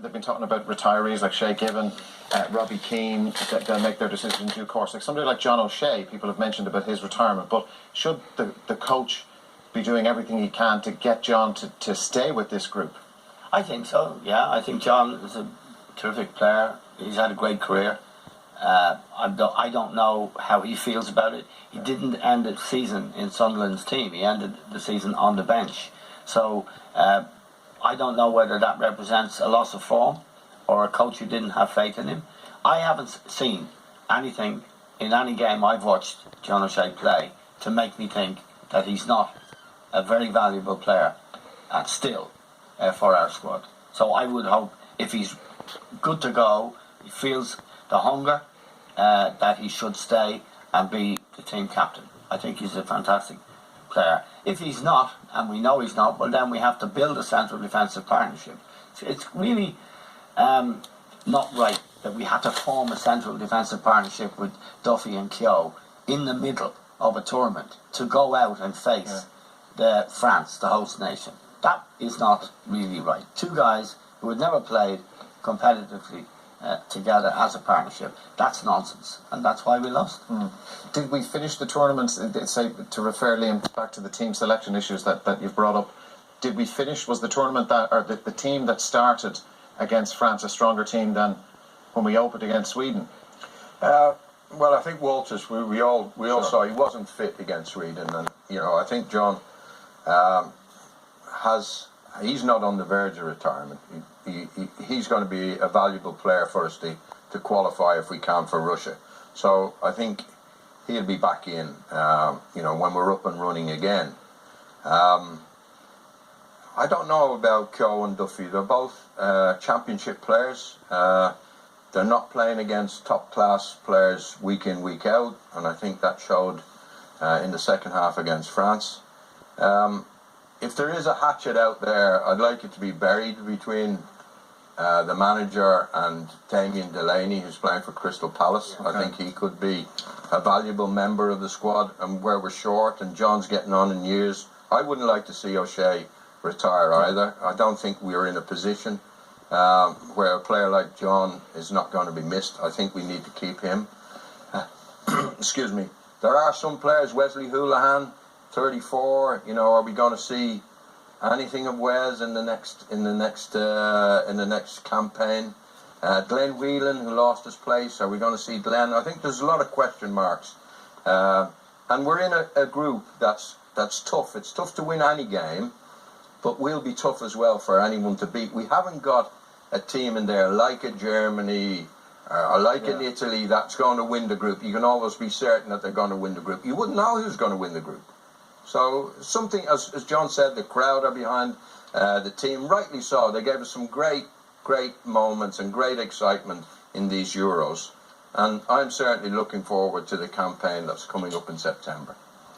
they've been talking about retirees like Shay Given, Robbie Keane, they'll make their decision in due course. Like somebody like John O'Shea, people have mentioned about his retirement, but should the coach be doing everything he can to get John to stay with this group? I think so, yeah. I think John is a terrific player. He's had a great career. I don't know how he feels about it. He didn't end the season in Sunderland's team. He ended the season on the bench. So I don't know whether that represents a loss of form or a coach who didn't have faith in him. I haven't seen anything in any game I've watched John O'Shea play to make me think that he's not a very valuable player still for our squad. So I would hope if he's good to go, he feels the hunger, that he should stay and be the team captain. I think he's a fantastic player. If he's not, and we know he's not, well then we have to build a central defensive partnership. It's really not right that we had to form a central defensive partnership with Duffy and Keogh in the middle of a tournament to go out and face France, the host nation. That is not really right. Two guys who had never played competitively together as a partnership. That's nonsense, and that's why we lost. Did we finish the tournament, say, to refer, Liam, back to the team selection issues that you've brought up, did we finish, was the tournament that, or the team that started against France a stronger team than when we opened against Sweden? Well, I think Walters, we all saw he wasn't fit against Sweden, and I think John he's not on the verge of retirement. He's going to be a valuable player for us to qualify if we can for Russia. So I think he'll be back in, when we're up and running again. I don't know about Keogh and Duffy. They're both championship players. They're not playing against top-class players week in, week out, and I think that showed in the second half against France. If there is a hatchet out there, I'd like it to be buried between the manager and Damien Delaney, who's playing for Crystal Palace. Okay. I think he could be a valuable member of the squad, and where we're short and John's getting on in years, I wouldn't like to see O'Shea retire either. I don't think we're in a position where a player like John is not going to be missed. I think we need to keep him. Excuse me. There are some players, Wesley Houlihan, 34. Are we going to see anything of Wes in the next campaign? Glenn Whelan, who lost his place, are we going to see Glenn? I think there's a lot of question marks, and we're in a group that's tough. It's tough to win any game, but we'll be tough as well for anyone to beat. We haven't got a team in there like a Germany or like in Italy that's going to win the group. You can always be certain that they're going to win the group. You wouldn't know who's going to win the group. So something, as John said, the crowd are behind the team, rightly so. They gave us some great moments and great excitement in these Euros. And I'm certainly looking forward to the campaign that's coming up in September.